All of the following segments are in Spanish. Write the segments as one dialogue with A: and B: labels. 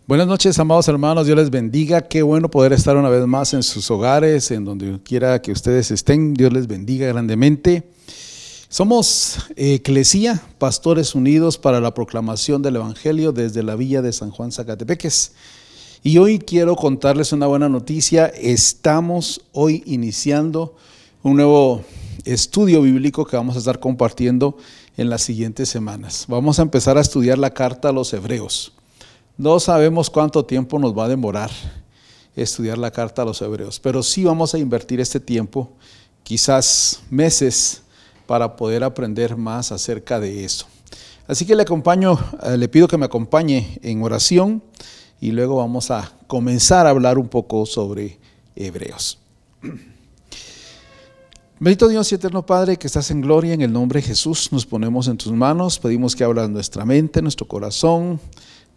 A: Buenas noches, amados hermanos, Dios les bendiga. Qué bueno poder estar una vez más en sus hogares, en donde quiera que ustedes estén. Dios les bendiga grandemente. Somos Eclesia, Pastores Unidos para la Proclamación del Evangelio desde la Villa de San Juan, Zacatepeques. Y hoy quiero contarles una buena noticia. Estamos hoy iniciando un nuevo estudio bíblico que vamos a estar compartiendo en las siguientes semanas. Vamos a empezar a estudiar la carta a los Hebreos. No sabemos cuánto tiempo nos va a demorar estudiar la carta a los Hebreos, pero sí vamos a invertir este tiempo, quizás meses, para poder aprender más acerca de eso. Así que le pido que me acompañe en oración y luego vamos a comenzar a hablar un poco sobre Hebreos. Bendito Dios y eterno Padre que estás en gloria, en el nombre de Jesús nos ponemos en tus manos, pedimos que abras nuestra mente, nuestro corazón,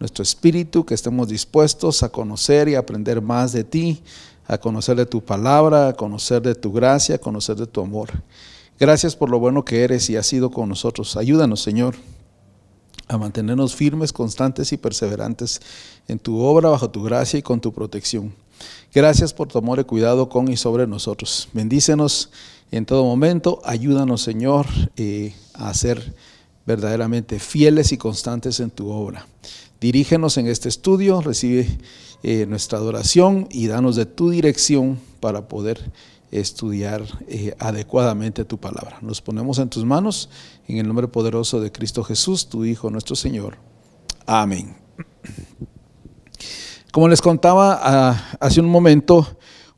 A: nuestro espíritu, que estemos dispuestos a conocer y aprender más de ti, a conocer de tu palabra, a conocer de tu gracia, a conocer de tu amor. Gracias por lo bueno que eres y has sido con nosotros. Ayúdanos, Señor, a mantenernos firmes, constantes y perseverantes en tu obra, bajo tu gracia y con tu protección. Gracias por tu amor y cuidado con y sobre nosotros. Bendícenos en todo momento. Ayúdanos, Señor, a ser verdaderamente fieles y constantes en tu obra. Dirígenos en este estudio, recibe nuestra adoración y danos de tu dirección para poder estudiar adecuadamente tu palabra. Nos ponemos en tus manos, en el nombre poderoso de Cristo Jesús, tu Hijo, nuestro Señor. Amén. Como les contaba hace un momento,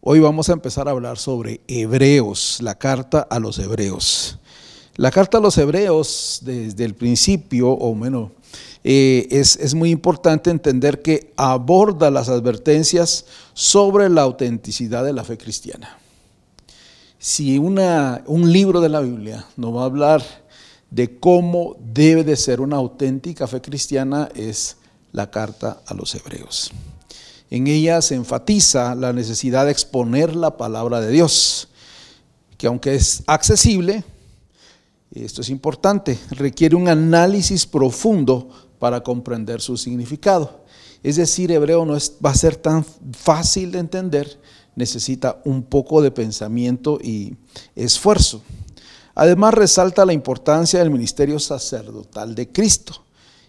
A: hoy vamos a empezar a hablar sobre Hebreos, la carta a los Hebreos. La carta a los Hebreos, desde el principio, o menos, es muy importante entender que aborda las advertencias sobre la autenticidad de la fe cristiana. Si un libro de la Biblia nos va a hablar de cómo debe de ser una auténtica fe cristiana, es la carta a los Hebreos. En ella se enfatiza la necesidad de exponer la palabra de Dios, que aunque es accesible, esto es importante, requiere un análisis profundo para comprender su significado. Es decir, hebreo no va a ser tan fácil de entender, necesita un poco de pensamiento y esfuerzo. Además, resalta la importancia del ministerio sacerdotal de Cristo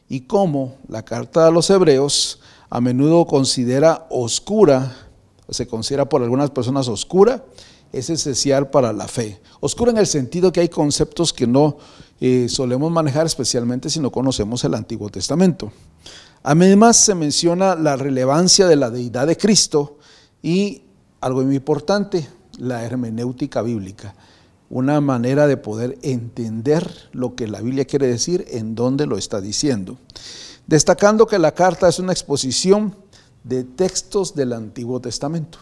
A: y cómo la carta a los Hebreos a menudo se considera por algunas personas oscura, es esencial para la fe. Oscura en el sentido que hay conceptos que no solemos manejar, especialmente si no conocemos el Antiguo Testamento. Además se menciona la relevancia de la deidad de Cristo y algo muy importante, la hermenéutica bíblica, una manera de poder entender lo que la Biblia quiere decir, en dónde lo está diciendo. Destacando que la carta es una exposición de textos del Antiguo Testamento,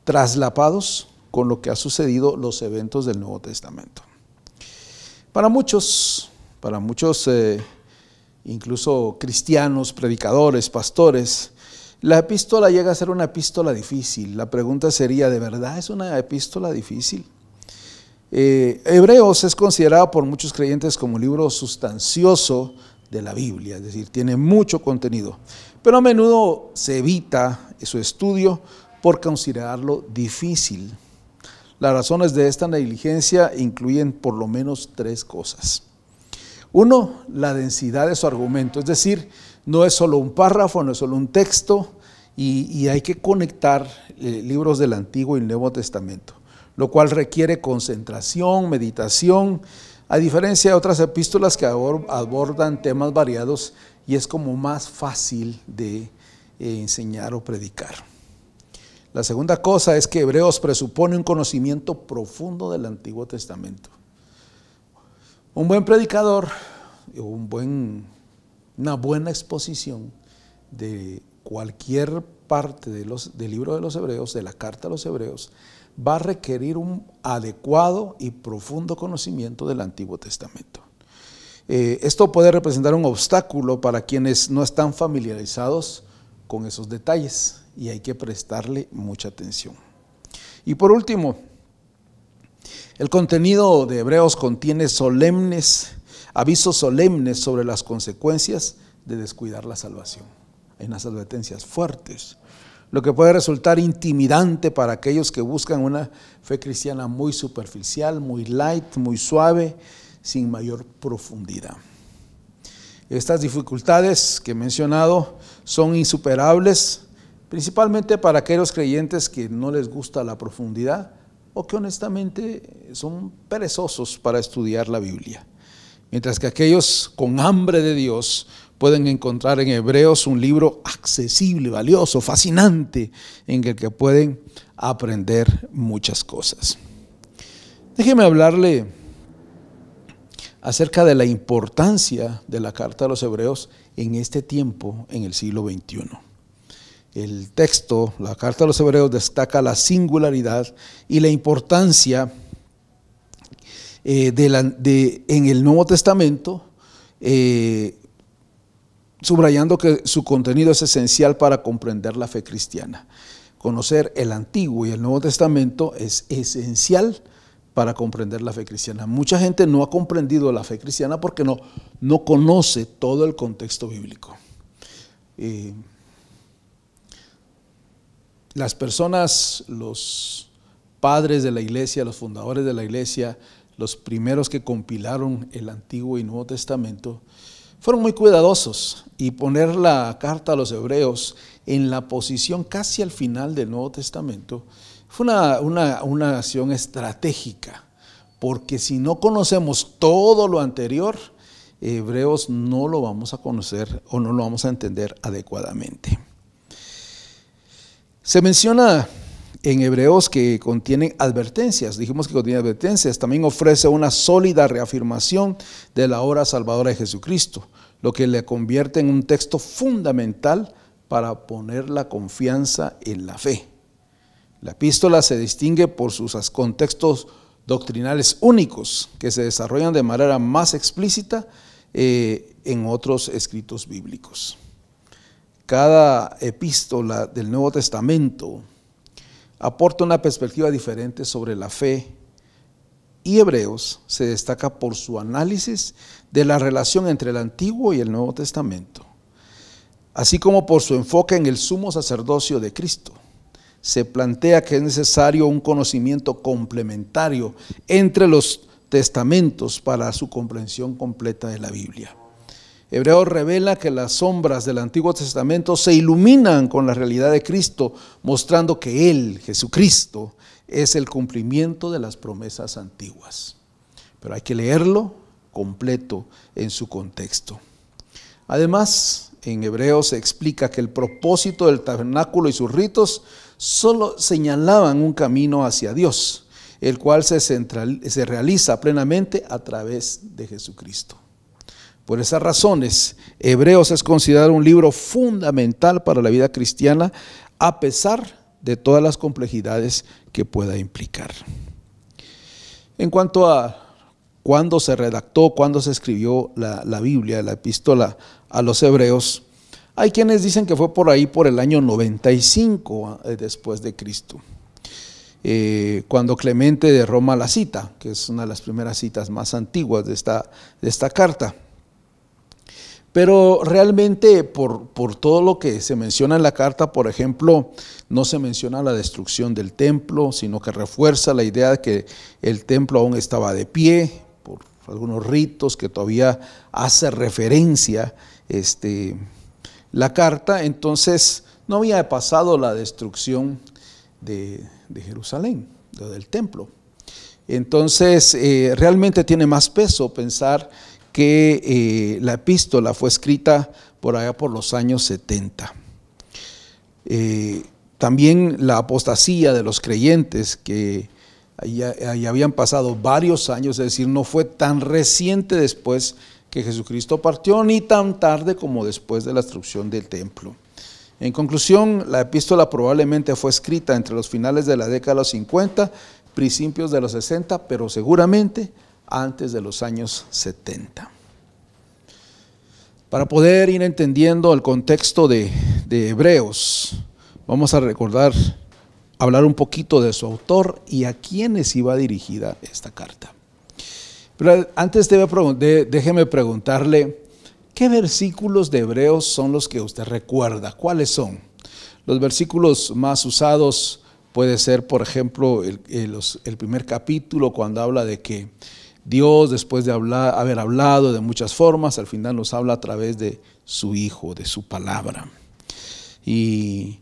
A: traslapados con lo que ha sucedido los eventos del Nuevo Testamento. Para muchos, incluso cristianos, predicadores, pastores, la epístola llega a ser una epístola difícil. La pregunta sería, ¿de verdad es una epístola difícil? Hebreos es considerado por muchos creyentes como un libro sustancioso de la Biblia, es decir, tiene mucho contenido, pero a menudo se evita su estudio por considerarlo difícil. Las razones de esta negligencia incluyen por lo menos tres cosas. Uno, la densidad de su argumento, es decir, no es solo un párrafo, no es solo un texto, y hay que conectar libros del Antiguo y Nuevo Testamento, lo cual requiere concentración, meditación, a diferencia de otras epístolas que abordan temas variados y es como más fácil de enseñar o predicar. La segunda cosa es que Hebreos presupone un conocimiento profundo del Antiguo Testamento. Un buen predicador, una buena exposición de cualquier parte del libro de los Hebreos, de la carta a los Hebreos, va a requerir un adecuado y profundo conocimiento del Antiguo Testamento. Esto puede representar un obstáculo para quienes no están familiarizados con esos detalles y hay que prestarle mucha atención. Y por último, el contenido de Hebreos contiene avisos solemnes sobre las consecuencias de descuidar la salvación. hay unas advertencias fuertes, lo que puede resultar intimidante para aquellos que buscan una fe cristiana muy superficial, muy light, muy suave, sin mayor profundidad. Estas dificultades que he mencionado son insuperables, principalmente para aquellos creyentes que no les gusta la profundidad o que honestamente son perezosos para estudiar la Biblia. Mientras que aquellos con hambre de Dios pueden encontrar en Hebreos un libro accesible, valioso, fascinante, en el que pueden aprender muchas cosas. Déjeme hablarle acerca de la importancia de la carta a los Hebreos en este tiempo, en el siglo XXI. El texto, la carta a los Hebreos, destaca la singularidad y la importancia en el Nuevo Testamento, subrayando que su contenido es esencial para comprender la fe cristiana. Conocer el Antiguo y el Nuevo Testamento es esencial para comprender la fe cristiana. Mucha gente no ha comprendido la fe cristiana porque no conoce todo el contexto bíblico. Las personas, los padres de la iglesia, los fundadores de la iglesia, los primeros que compilaron el Antiguo y Nuevo Testamento, fueron muy cuidadosos y poner la carta a los Hebreos en la posición casi al final del Nuevo Testamento fue una acción estratégica, porque si no conocemos todo lo anterior, Hebreos no lo vamos a conocer o no lo vamos a entender adecuadamente. Se menciona en Hebreos que contienen advertencias, dijimos que contiene advertencias, también ofrece una sólida reafirmación de la obra salvadora de Jesucristo, lo que le convierte en un texto fundamental para poner la confianza en la fe. La epístola se distingue por sus contextos doctrinales únicos que se desarrollan de manera más explícita en otros escritos bíblicos. Cada epístola del Nuevo Testamento aporta una perspectiva diferente sobre la fe, y Hebreos se destaca por su análisis de la relación entre el Antiguo y el Nuevo Testamento, así como por su enfoque en el sumo sacerdocio de Cristo. Se plantea que es necesario un conocimiento complementario entre los testamentos para su comprensión completa de la Biblia. Hebreos revela que las sombras del Antiguo Testamento se iluminan con la realidad de Cristo, mostrando que Él, Jesucristo, es el cumplimiento de las promesas antiguas. Pero hay que leerlo completo en su contexto. Además, en Hebreos se explica que el propósito del tabernáculo y sus ritos solo señalaban un camino hacia Dios, el cual se realiza plenamente a través de Jesucristo. Por esas razones, Hebreos es considerado un libro fundamental para la vida cristiana, a pesar de todas las complejidades que pueda implicar. En cuanto a cuándo se redactó, cuándo se escribió la Biblia, la epístola a los Hebreos, hay quienes dicen que fue por ahí por el año 95 después de Cristo, cuando Clemente de Roma la cita, que es una de las primeras citas más antiguas de esta carta. Pero realmente por todo lo que se menciona en la carta, por ejemplo, no se menciona la destrucción del templo, sino que refuerza la idea de que el templo aún estaba de pie, por algunos ritos que todavía hace referencia la carta. Entonces no había pasado la destrucción de Jerusalén, del templo. Entonces realmente tiene más peso pensar que la epístola fue escrita por allá por los años 70. También la apostasía de los creyentes, que ya habían pasado varios años, es decir, no fue tan reciente después que Jesucristo partió, ni tan tarde como después de la destrucción del templo. En conclusión, la epístola probablemente fue escrita entre los finales de la década de los 50, principios de los 60, pero seguramente antes de los años 70. Para poder ir entendiendo el contexto de Hebreos, vamos a hablar un poquito de su autor y a quiénes iba dirigida esta carta. Pero antes déjeme preguntarle, ¿Qué versículos de Hebreos son los que usted recuerda? ¿Cuáles son? Los versículos más usados puede ser, por ejemplo, el primer capítulo, cuando habla de que Dios, después de haber hablado de muchas formas, al final nos habla a través de su Hijo, de su palabra. Y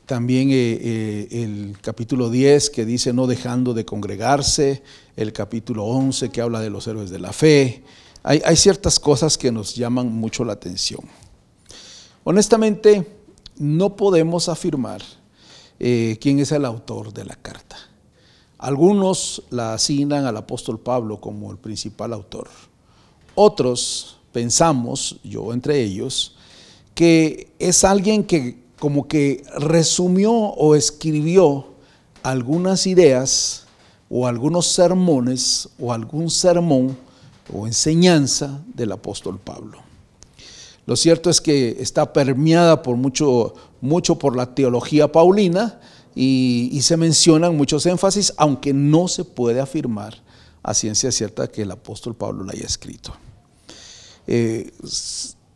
A: también el capítulo 10 que dice no dejando de congregarse, el capítulo 11 que habla de los héroes de la fe. Hay ciertas cosas que nos llaman mucho la atención. Honestamente, no podemos afirmar quién es el autor de la carta. Algunos la asignan al apóstol Pablo como el principal autor. Otros pensamos, yo entre ellos, que es alguien que como que resumió o escribió algunas ideas o algunos sermones o algún sermón o enseñanza del apóstol Pablo. Lo cierto es que está permeada por mucho por la teología paulina y se mencionan muchos énfasis, aunque no se puede afirmar a ciencia cierta que el apóstol Pablo la haya escrito.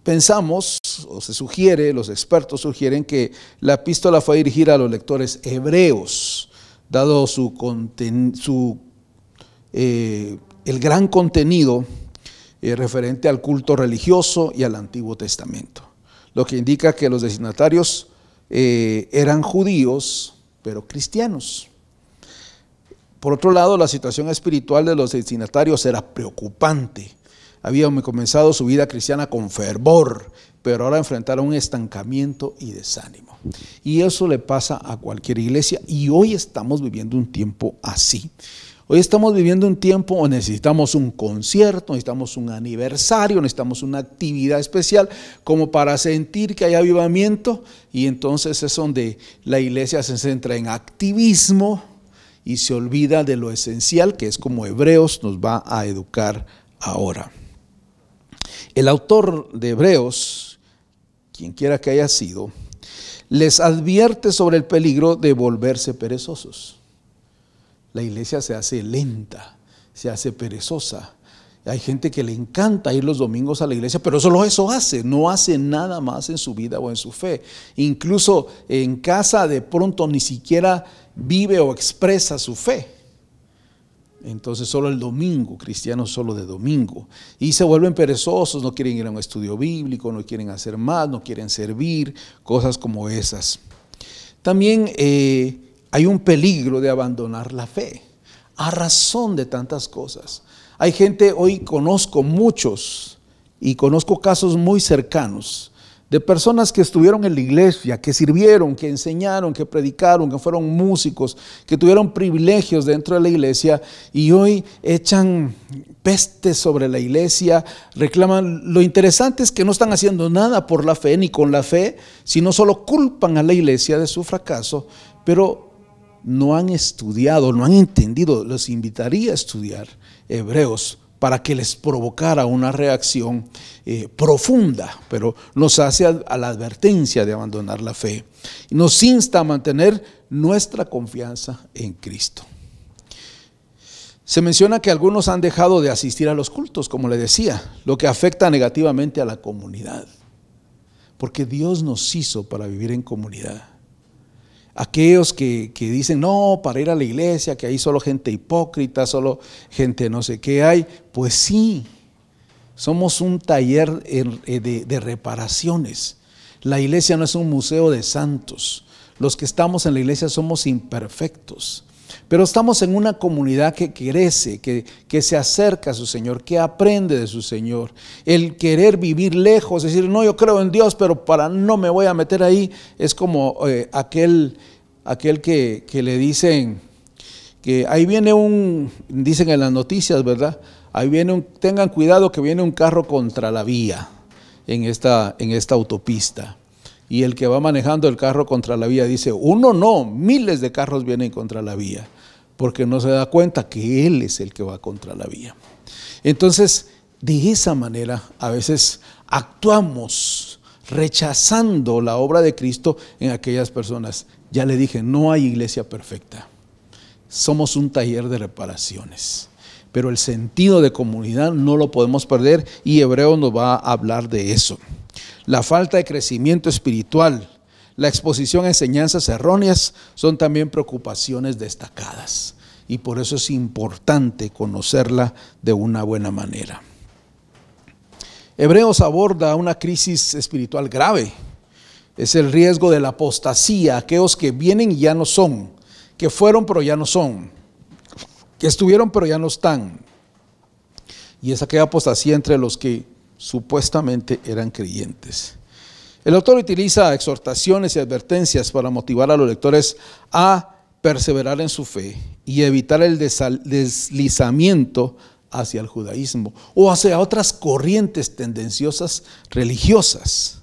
A: Pensamos, o se sugiere, los expertos sugieren que la epístola fue dirigida a los lectores hebreos, dado el gran contenido referente al culto religioso y al Antiguo Testamento, lo que indica que los destinatarios eran judíos, pero cristianos. Por otro lado, la situación espiritual de los destinatarios era preocupante. Habían comenzado su vida cristiana con fervor, pero ahora enfrentaron un estancamiento y desánimo. Y eso le pasa a cualquier iglesia, y hoy estamos viviendo un tiempo así. Hoy estamos viviendo un tiempo donde necesitamos un concierto, necesitamos un aniversario, necesitamos una actividad especial como para sentir que hay avivamiento, y entonces es donde la iglesia se centra en activismo y se olvida de lo esencial, que es como Hebreos nos va a educar ahora. El autor de Hebreos, quien quiera que haya sido, les advierte sobre el peligro de volverse perezosos. La iglesia se hace lenta, se hace perezosa. Hay gente que le encanta ir los domingos a la iglesia, pero solo eso hace, no hace nada más en su vida o en su fe. Incluso en casa de pronto ni siquiera vive o expresa su fe. Entonces solo el domingo, cristianos solo de domingo. Y se vuelven perezosos, no quieren ir a un estudio bíblico, no quieren hacer más, no quieren servir, cosas como esas. También hay un peligro de abandonar la fe, a razón de tantas cosas. Hay gente, hoy conozco muchos, y conozco casos muy cercanos, de personas que estuvieron en la iglesia, que sirvieron, que enseñaron, que predicaron, que fueron músicos, que tuvieron privilegios dentro de la iglesia, y hoy echan peste sobre la iglesia, reclaman. Lo interesante es que no están haciendo nada por la fe ni con la fe, sino solo culpan a la iglesia de su fracaso, pero no han estudiado, no han entendido. Los invitaría a estudiar Hebreos para que les provocara una reacción profunda, pero nos hace a la advertencia de abandonar la fe. Nos insta a mantener nuestra confianza en Cristo. Se menciona que algunos han dejado de asistir a los cultos, como le decía, lo que afecta negativamente a la comunidad, porque Dios nos hizo para vivir en comunidad. Aquellos que dicen, no, para ir a la iglesia, que hay solo gente hipócrita, solo gente no sé qué hay. Pues sí, somos un taller de reparaciones. La iglesia no es un museo de santos. Los que estamos en la iglesia somos imperfectos, pero estamos en una comunidad que crece, que se acerca a su Señor, que aprende de su Señor. El querer vivir lejos, decir, no, yo creo en Dios, pero no me voy a meter ahí, es como aquel que le dicen que ahí viene dicen en las noticias, ¿verdad? Ahí viene tengan cuidado que viene un carro contra la vía en esta autopista. Y el que va manejando el carro contra la vía dice, uno no, miles de carros vienen contra la vía, porque no se da cuenta que él es el que va contra la vía. Entonces, de esa manera, a veces actuamos rechazando la obra de Cristo en aquellas personas. Ya le dije, no hay iglesia perfecta. Somos un taller de reparaciones. pero el sentido de comunidad no lo podemos perder, y Hebreos nos va a hablar de eso. La falta de crecimiento espiritual, la exposición a enseñanzas erróneas son también preocupaciones destacadas, y por eso es importante conocerla de una buena manera. Hebreos aborda una crisis espiritual grave. Es el riesgo de la apostasía, aquellos que vienen y ya no son, que fueron pero ya no son, que estuvieron pero ya no están. Y es aquella apostasía entre los que supuestamente eran creyentes. El autor utiliza exhortaciones y advertencias para motivar a los lectores a perseverar en su fe y evitar el deslizamiento hacia el judaísmo o hacia otras corrientes tendenciosas religiosas,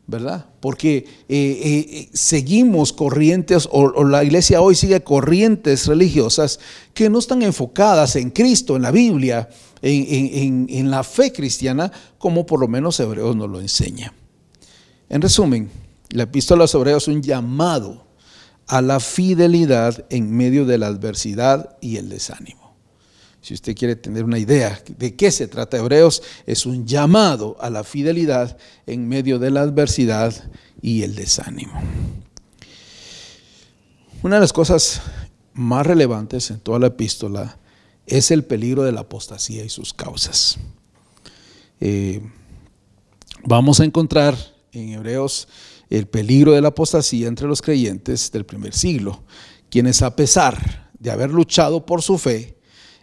A: ¿verdad? Porque seguimos corrientes, o la iglesia hoy sigue corrientes religiosas que no están enfocadas en Cristo, en la Biblia, en la fe cristiana, como por lo menos Hebreos nos lo enseña. En resumen, la epístola a los Hebreos es un llamado a la fidelidad en medio de la adversidad y el desánimo. Si usted quiere tener una idea de qué se trata Hebreos, es un llamado a la fidelidad en medio de la adversidad y el desánimo. Una de las cosas más relevantes en toda la epístola es el peligro de la apostasía y sus causas. Vamos a encontrar en Hebreos el peligro de la apostasía entre los creyentes del primer siglo, quienes a pesar de haber luchado por su fe,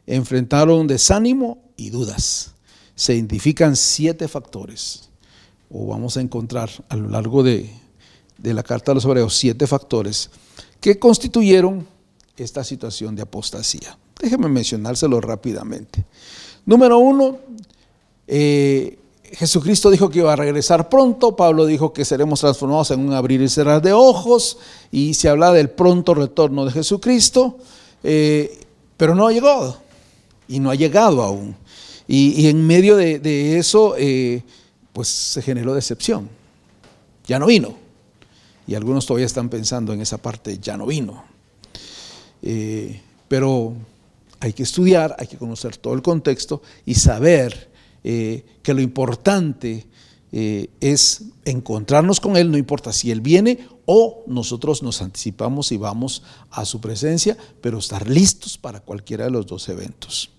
A: enfrentaron desánimo y dudas. Se identifican 7 factores, o vamos a encontrar a lo largo de la carta a los Hebreos 7 factores que constituyeron esta situación de apostasía. Déjenme mencionárselo rápidamente. Número 1, Jesucristo dijo que iba a regresar pronto. Pablo dijo que seremos transformados en un abrir y cerrar de ojos, y se habla del pronto retorno de Jesucristo, pero no ha llegado. Y no ha llegado aún. Y en medio de eso, pues se generó decepción. Ya no vino. Y algunos todavía están pensando en esa parte, ya no vino. Pero hay que estudiar, hay que conocer todo el contexto y saber que lo importante es encontrarnos con Él, no importa si Él viene o nosotros nos anticipamos y vamos a su presencia, pero estar listos para cualquiera de los dos eventos.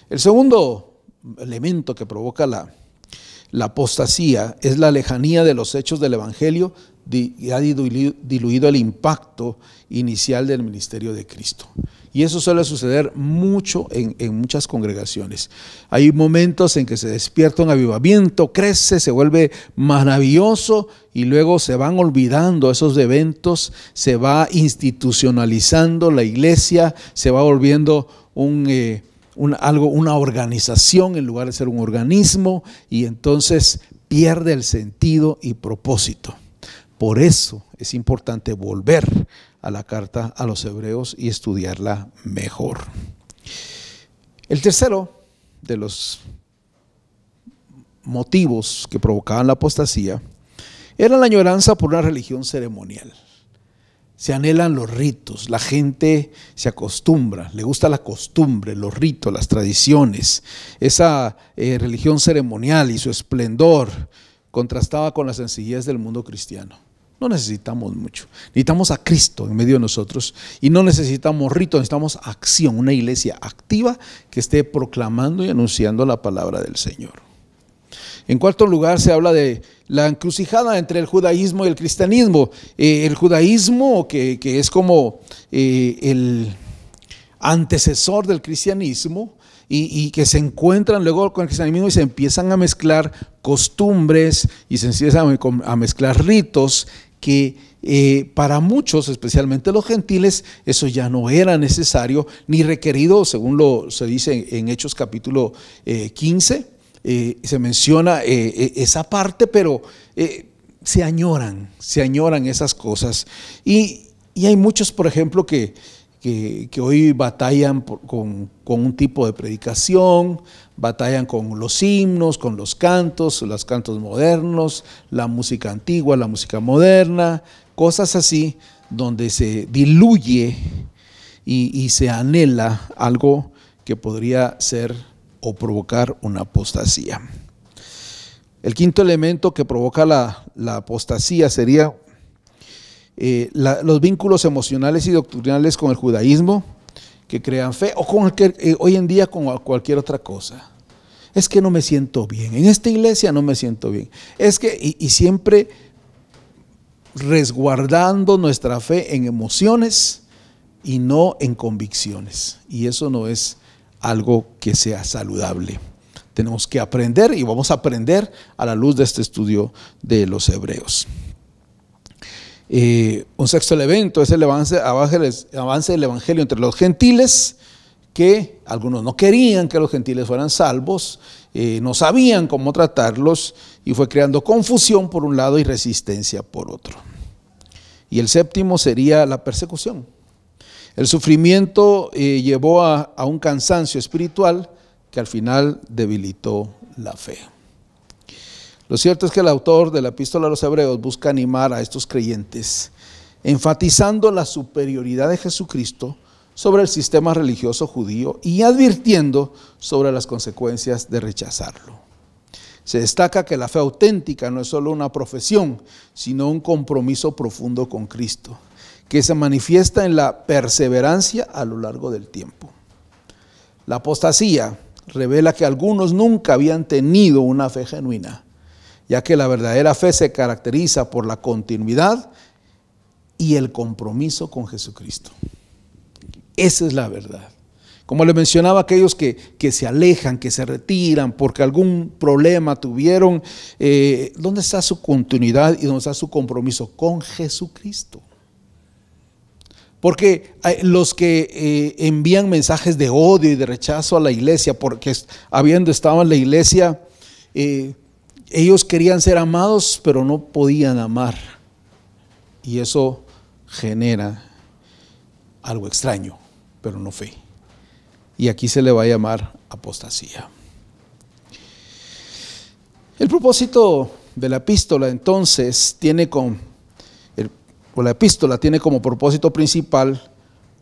A: El segundo elemento que provoca la apostasía es la lejanía de los hechos del Evangelio, y ha diluido el impacto inicial del ministerio de Cristo. Y eso suele suceder mucho en muchas congregaciones. Hay momentos en que se despierta un avivamiento, crece, se vuelve maravilloso, y luego se van olvidando esos eventos, se va institucionalizando la iglesia, se va volviendo una organización en lugar de ser un organismo, y entonces pierde el sentido y propósito. Por eso es importante volver a la carta a los Hebreos y estudiarla mejor. El tercero de los motivos que provocaban la apostasía era la añoranza por una religión ceremonial. Se anhelan los ritos, la gente se acostumbra, le gusta la costumbre, los ritos, las tradiciones. Esa religión ceremonial y su esplendor contrastaba con la sencillez del mundo cristiano. No necesitamos mucho, necesitamos a Cristo en medio de nosotros, y no necesitamos ritos, necesitamos acción, una iglesia activa que esté proclamando y anunciando la palabra del Señor. En cuarto lugar, se habla de la encrucijada entre el judaísmo y el cristianismo. El judaísmo, que es como el antecesor del cristianismo, y que se encuentran luego con el cristianismo y se empiezan a mezclar costumbres y se empiezan a mezclar ritos que para muchos, especialmente los gentiles, eso ya no era necesario ni requerido, según se dice en Hechos capítulo 15. Se menciona esa parte, pero se añoran esas cosas. Y hay muchos, por ejemplo, que hoy batallan con un tipo de predicación, batallan con los himnos, con los cantos modernos, la música antigua, la música moderna, cosas así, donde se diluye y se anhela algo que podría ser o provocar una apostasía. El quinto elemento que provoca la apostasía sería los vínculos emocionales y doctrinales con el judaísmo, que crean fe, o con hoy en día con cualquier otra cosa. Es que no me siento bien, en esta iglesia no me siento bien. Es que, y siempre resguardando nuestra fe en emociones y no en convicciones. Y eso no es algo que sea saludable. Tenemos que aprender, y vamos a aprender a la luz de este estudio de los hebreos. Un sexto elemento es el avance del evangelio entre los gentiles, que algunos no querían que los gentiles fueran salvos, no sabían cómo tratarlos, y fue creando confusión por un lado y resistencia por otro. Y el séptimo sería la persecución. El sufrimiento llevó a un cansancio espiritual que al final debilitó la fe. Lo cierto es que el autor de la Epístola a los Hebreos busca animar a estos creyentes, enfatizando la superioridad de Jesucristo sobre el sistema religioso judío y advirtiendo sobre las consecuencias de rechazarlo. Se destaca que la fe auténtica no es solo una profesión, sino un compromiso profundo con Cristo, que se manifiesta en la perseverancia a lo largo del tiempo. La apostasía revela que algunos nunca habían tenido una fe genuina, ya que la verdadera fe se caracteriza por la continuidad y el compromiso con Jesucristo. Esa es la verdad. Como le mencionaba, aquellos que se alejan, que se retiran porque algún problema tuvieron, ¿dónde está su continuidad y dónde está su compromiso con Jesucristo? Porque los que envían mensajes de odio y de rechazo a la iglesia, porque habiendo estado en la iglesia, ellos querían ser amados, pero no podían amar. Y eso genera algo extraño, pero no fe. Y aquí se le va a llamar apostasía. El propósito de la epístola entonces la epístola tiene como propósito principal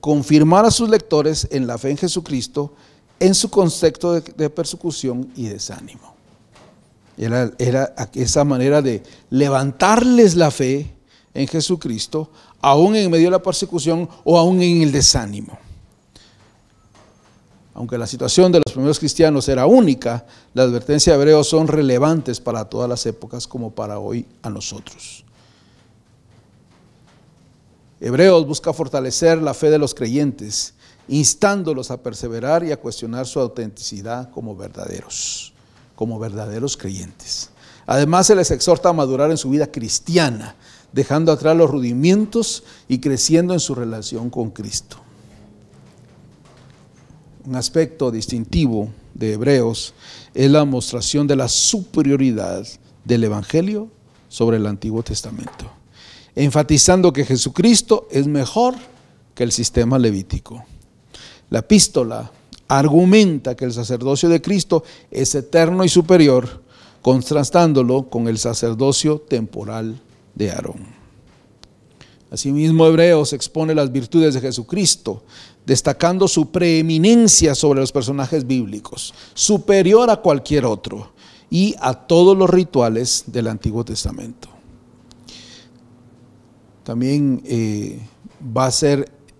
A: confirmar a sus lectores en la fe en Jesucristo en su contexto de persecución y desánimo. Era esa manera de levantarles la fe en Jesucristo, aún en medio de la persecución o aún en el desánimo. Aunque la situación de los primeros cristianos era única, las advertencias de Hebreos son relevantes para todas las épocas como para hoy a nosotros. Hebreos busca fortalecer la fe de los creyentes, instándolos a perseverar y a cuestionar su autenticidad como verdaderos creyentes. Además, se les exhorta a madurar en su vida cristiana, dejando atrás los rudimentos y creciendo en su relación con Cristo. Un aspecto distintivo de Hebreos es la demostración de la superioridad del Evangelio sobre el Antiguo Testamento, enfatizando que Jesucristo es mejor que el sistema levítico. La epístola argumenta que el sacerdocio de Cristo es eterno y superior, contrastándolo con el sacerdocio temporal de Aarón. Asimismo, Hebreos expone las virtudes de Jesucristo, destacando su preeminencia sobre los personajes bíblicos, superior a cualquier otro y a todos los rituales del Antiguo Testamento. También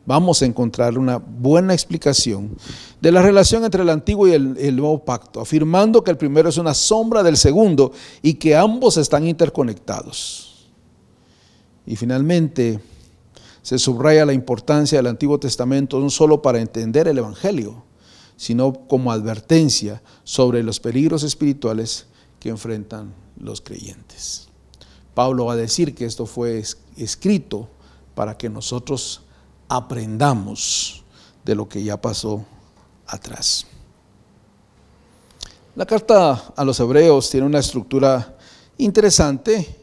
A: vamos a encontrar una buena explicación de la relación entre el Antiguo y el Nuevo Pacto, afirmando que el primero es una sombra del segundo y que ambos están interconectados. Y finalmente, se subraya la importancia del Antiguo Testamento no solo para entender el Evangelio, sino como advertencia sobre los peligros espirituales que enfrentan los creyentes. Pablo va a decir que esto fue escrito para que nosotros aprendamos de lo que ya pasó atrás. La carta a los Hebreos tiene una estructura interesante,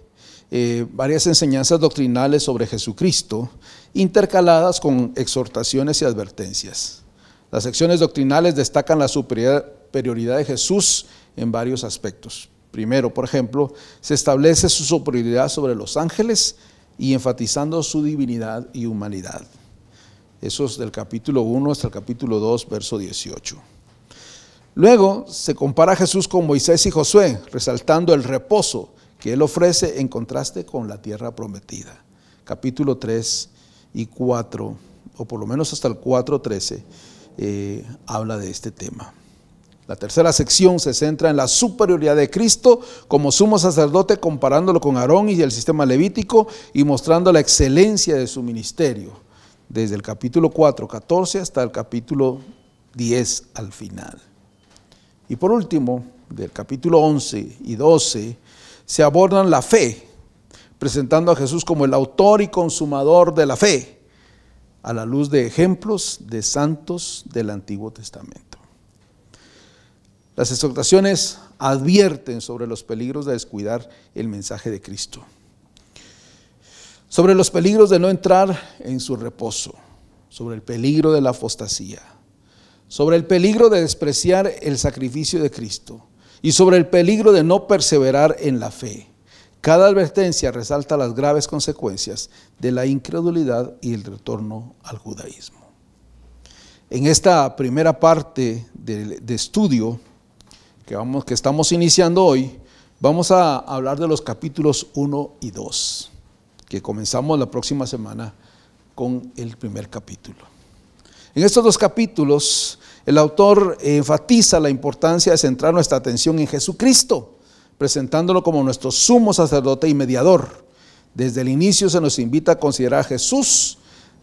A: varias enseñanzas doctrinales sobre Jesucristo, intercaladas con exhortaciones y advertencias. Las secciones doctrinales destacan la superioridad de Jesús en varios aspectos. Primero, por ejemplo, se establece su superioridad sobre los ángeles y enfatizando su divinidad y humanidad. Eso es del capítulo 1 hasta el capítulo 2, verso 18. Luego se compara a Jesús con Moisés y Josué, resaltando el reposo que él ofrece en contraste con la tierra prometida. Capítulo 3 y 4, o por lo menos hasta el 4:13, habla de este tema. La tercera sección se centra en la superioridad de Cristo como sumo sacerdote, comparándolo con Aarón y el sistema levítico y mostrando la excelencia de su ministerio, desde el capítulo 4:14 hasta el capítulo 10 al final. Y por último, del capítulo 11 y 12, se abordan la fe, presentando a Jesús como el autor y consumador de la fe, a la luz de ejemplos de santos del Antiguo Testamento. Las exhortaciones advierten sobre los peligros de descuidar el mensaje de Cristo, sobre los peligros de no entrar en su reposo, sobre el peligro de la apostasía, sobre el peligro de despreciar el sacrificio de Cristo y sobre el peligro de no perseverar en la fe. Cada advertencia resalta las graves consecuencias de la incredulidad y el retorno al judaísmo. En esta primera parte de estudio que estamos iniciando hoy, vamos a hablar de los capítulos 1 y 2, que comenzamos la próxima semana con el primer capítulo. En estos dos capítulos, el autor enfatiza la importancia de centrar nuestra atención en Jesucristo, presentándolo como nuestro sumo sacerdote y mediador. Desde el inicio se nos invita a considerar a Jesús,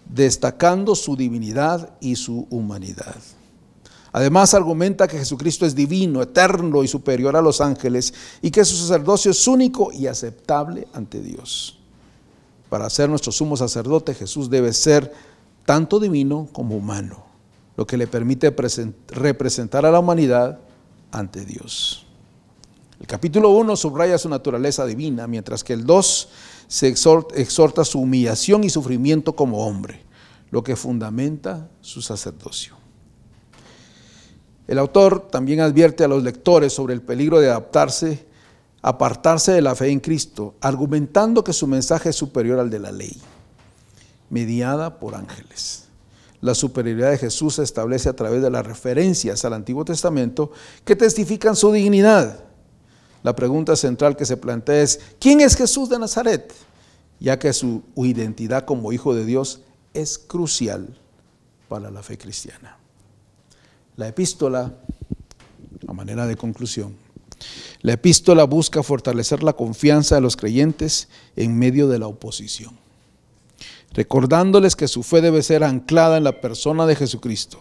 A: destacando su divinidad y su humanidad. Además, argumenta que Jesucristo es divino, eterno y superior a los ángeles y que su sacerdocio es único y aceptable ante Dios. Para ser nuestro sumo sacerdote, Jesús debe ser tanto divino como humano, lo que le permite representar a la humanidad ante Dios. El capítulo 1 subraya su naturaleza divina, mientras que el 2 se exhorta su humillación y sufrimiento como hombre, lo que fundamenta su sacerdocio. El autor también advierte a los lectores sobre el peligro de apartarse de la fe en Cristo, argumentando que su mensaje es superior al de la ley, mediada por ángeles. La superioridad de Jesús se establece a través de las referencias al Antiguo Testamento que testifican su dignidad. La pregunta central que se plantea es: ¿quién es Jesús de Nazaret? Ya que su identidad como Hijo de Dios es crucial para la fe cristiana. La epístola, a manera de conclusión, la epístola busca fortalecer la confianza de los creyentes en medio de la oposición, recordándoles que su fe debe ser anclada en la persona de Jesucristo,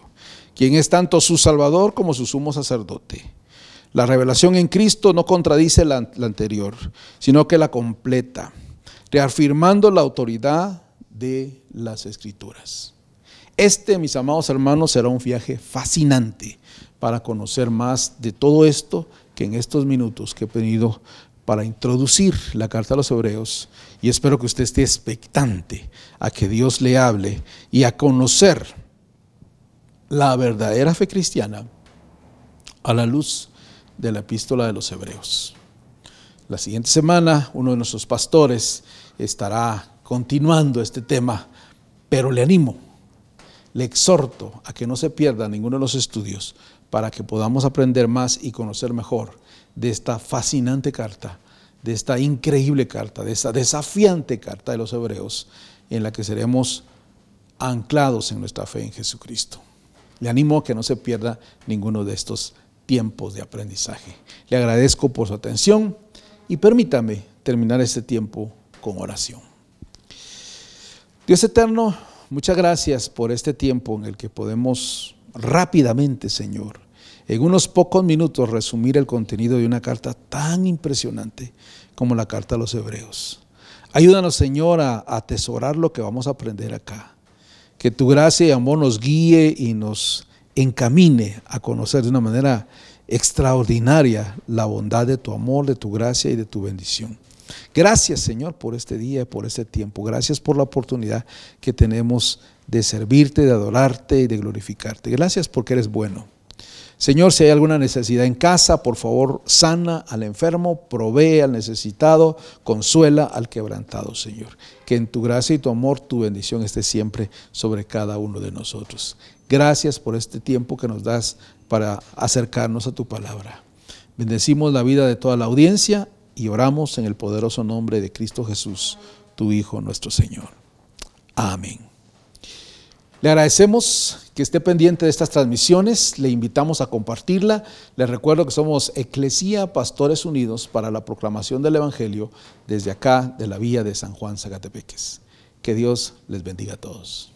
A: quien es tanto su Salvador como su sumo sacerdote. La revelación en Cristo no contradice la anterior, sino que la completa, reafirmando la autoridad de las Escrituras. Mis amados hermanos, será un viaje fascinante para conocer más de todo esto que en estos minutos que he pedido para introducir la carta a los Hebreos, y espero que usted esté expectante a que Dios le hable y a conocer la verdadera fe cristiana a la luz de la epístola de los Hebreos. La siguiente semana uno de nuestros pastores estará continuando este tema, pero le animo, le exhorto a que no se pierda ninguno de los estudios para que podamos aprender más y conocer mejor de esta fascinante carta, de esta increíble carta, de esta desafiante carta de los Hebreos, en la que seremos anclados en nuestra fe en Jesucristo. Le animo a que no se pierda ninguno de estos tiempos de aprendizaje. Le agradezco por su atención y permítame terminar este tiempo con oración. Dios eterno, muchas gracias por este tiempo en el que podemos rápidamente, Señor, en unos pocos minutos resumir el contenido de una carta tan impresionante como la carta a los Hebreos. Ayúdanos, Señor, a atesorar lo que vamos a aprender acá. Que tu gracia y amor nos guíe y nos encamine a conocer de una manera extraordinaria la bondad de tu amor, de tu gracia y de tu bendición. Gracias, Señor, por este día y por este tiempo. Gracias por la oportunidad que tenemos de servirte, de adorarte y de glorificarte. Gracias porque eres bueno. Señor, si hay alguna necesidad en casa, por favor, sana al enfermo, provee al necesitado, consuela al quebrantado, Señor. Que en tu gracia y tu amor, tu bendición esté siempre sobre cada uno de nosotros. Gracias por este tiempo que nos das para acercarnos a tu palabra. Bendecimos la vida de toda la audiencia y oramos en el poderoso nombre de Cristo Jesús, tu Hijo, nuestro Señor. Amén. Le agradecemos que esté pendiente de estas transmisiones, le invitamos a compartirla. Les recuerdo que somos Eclesía Pastores Unidos para la proclamación del Evangelio desde acá de la Villa de San Juan, Zacatepeques. Que Dios les bendiga a todos.